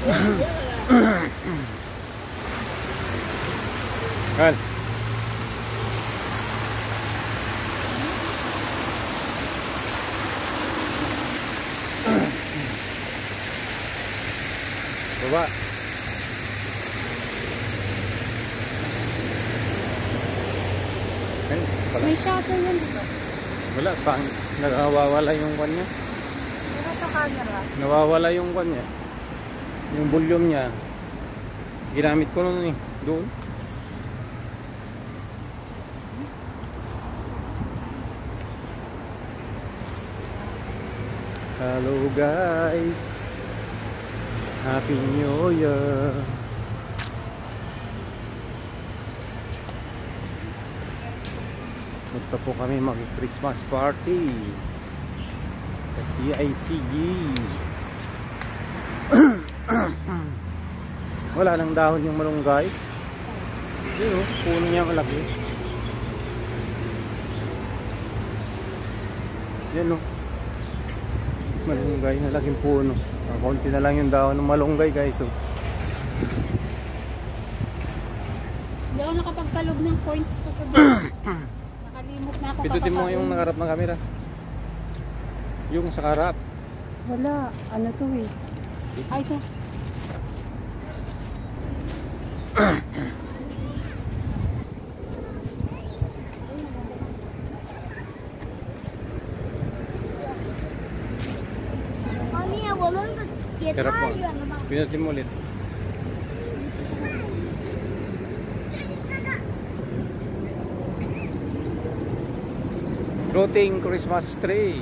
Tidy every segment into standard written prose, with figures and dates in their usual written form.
Kan. Baba. Kan, May shuttle yun dito. wala, nawawala yung kwan niya. Wala sa camera. Nawawala yung kwan niya. Yung volume niya. Ginamit ko nun eh. Doon. Hello guys. Happy New Year. Punta po kami mag-Christmas party sa CICG. Wala nang dahon yung malunggay. Yun o, puno niya malaki. Yan o, malunggay na laking puno. Konti na lang yung dahon ng malunggay guys o. Hindi ako nakapagkalog ng points ko today. Nakalimot na ako. Pindutin mo yung nakarap ng camera. Yung sa karap. Wala, ano to eh. Ay ito. Karap mo. Pindutin mo ulit. Floating Christmas tree.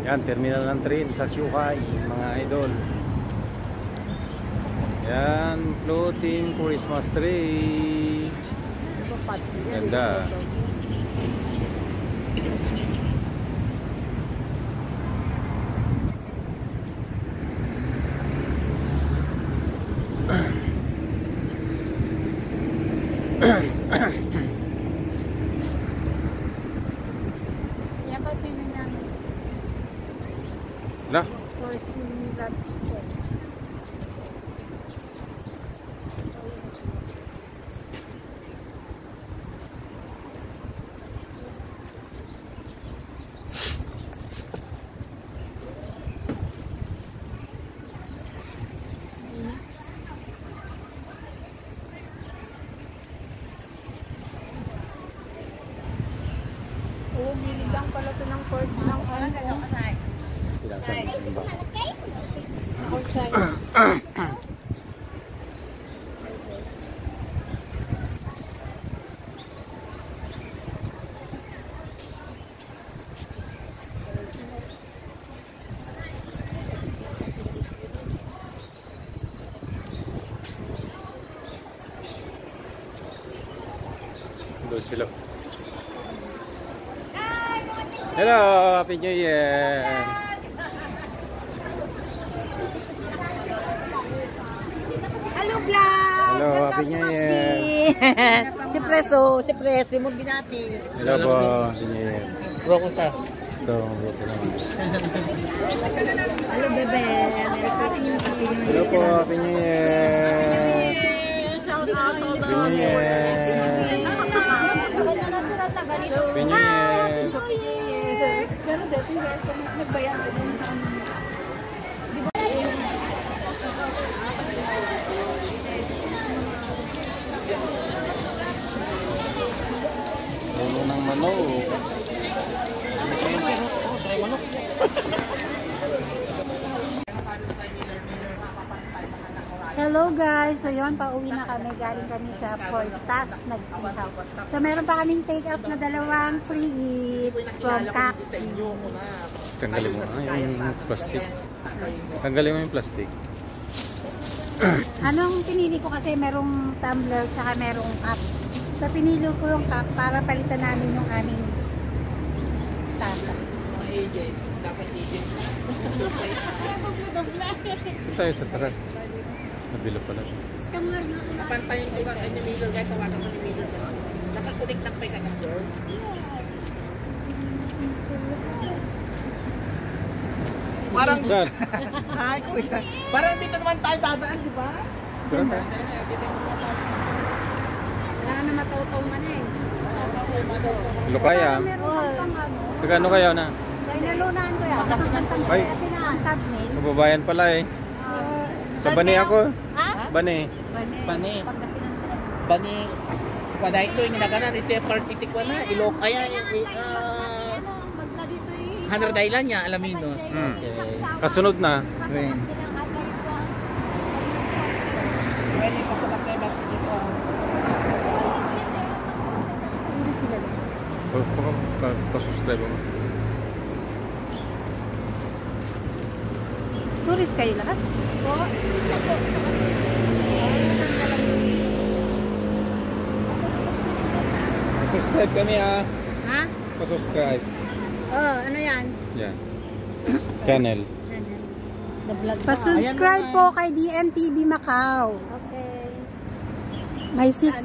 Yan, terminal ng train sa Shuhai, mga idol. Yan, floating Christmas tree. Ganda. Yan pa sino yan? Na? Oo, gilid lang pala ito ng court ng ano. Outside. Doon sila. Hello, Happy New Year. Hello vlog! Hello, Happy New Year. Si Preso, si Pres, di mo binati. Hello po, Happy New Year. Bro, kumusta? Ito, buti naman. Hello bebe, Hello po, Happy New Year. shout out sa Happy New Year. Happy New Year. Pero dito nagbayan ko ng Puno ng manok. Hello guys! So yun, pauwi na kami. Galing kami sa Portas, nag-ihaw. So meron pa kaming take-up na dalawang free gift from Caxi. Tanggalin mo yung plastic. Tanggalin mo yung plastic. Anong pinili ko kasi merong tumbler tsaka merong cup. So pinili ko yung cup para palitan namin yung aming tasa. Saan tayo sa sarat? Nabilo pala. Scammer na ito. Napantayin ko ba kanya Miller kahit tawagan ko ni Miller. Nakakunik-nak pa ka na girl. Parang, Saan? ay kuya. Parang dito naman tayo dadaan, di ba? Saan tayo? Wala na mataw-taw man eh. Lukaya. Meron kang ano. Magkano kayo na? Nalunan ko yan. Kasi Ay. ang tablet. Kababayan pala eh. Sa Bani ako. Ha? Bani. Bani. Bani. Pada ito yung ginaganan. Ito yung partitikwa na. Ilok. Ay, Hundred Island niya, Alaminos. Hmm. Kasunod na. When? Pwede pa sa Bategas dito. Pasuscribe mo. Tourist kayo lahat? Oo. Pasubscribe kami ah. Ha? Pasubscribe. Oo, ano yan? Yan. Channel. Pa-subscribe po kay DNTV Macau. Okay. May 6,000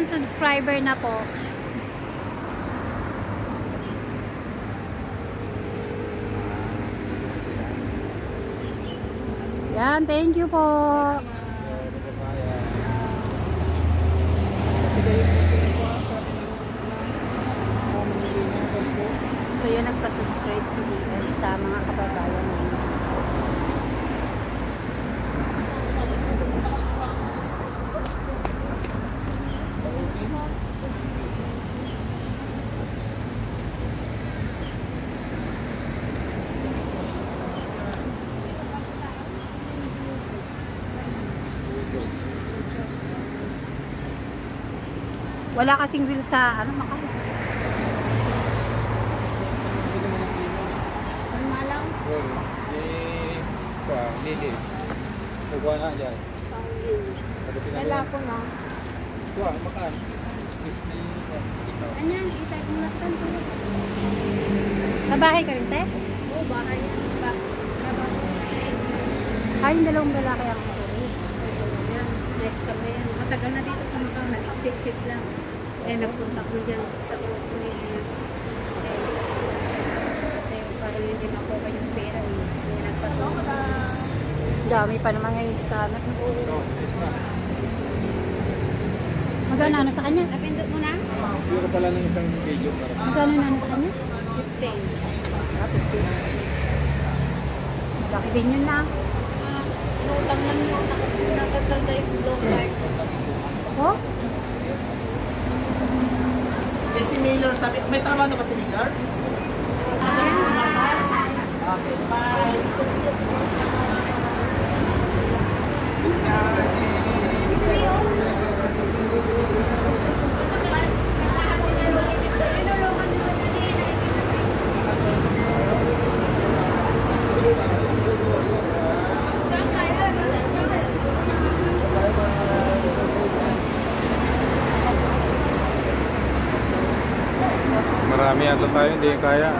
subscriber na po. Yan, thank you po. So yun, nagpa-subscribe si DN sa mga kababayan namin. Wala kasing reel sa ano, Macau. Ano malang? Lilis. Kuha na dyan. Wala po na. Kuha, makan. Anyan, isay mo na tanto. Sa bahay ka rin, te? Oo, bahay. Ay, yung dalawang lalaki ang turis. Yes kami yan. Matagal na dito sa Macau, nag-exit lang. Eh, nagpunta ko dyan. Basta ko kasi parang hindi makuha yung pera. Hindi nagpatuloy. Dami pa naman ngayon scammer. Magkano ano sa kanya? Napindot mo na? Hindi ko pala ng isang video para. Magkano na ano sa kanya? 15. Malaki din yun na. Utang lang yun. Nakasalda yung low card. Oh? Eh, si Miller, sabi, may trabaho na ba si Miller? Okay, bye. Marami ata tayo, hindi kaya.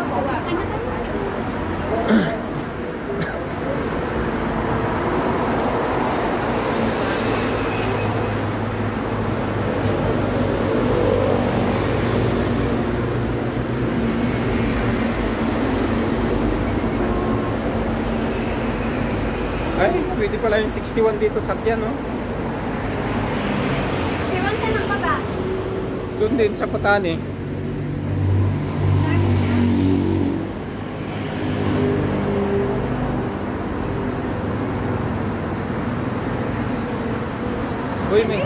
Ay, pwede pala yung 61 dito sakyan, no? Iwan ka ng baba. Doon din sa Patani. Uy, may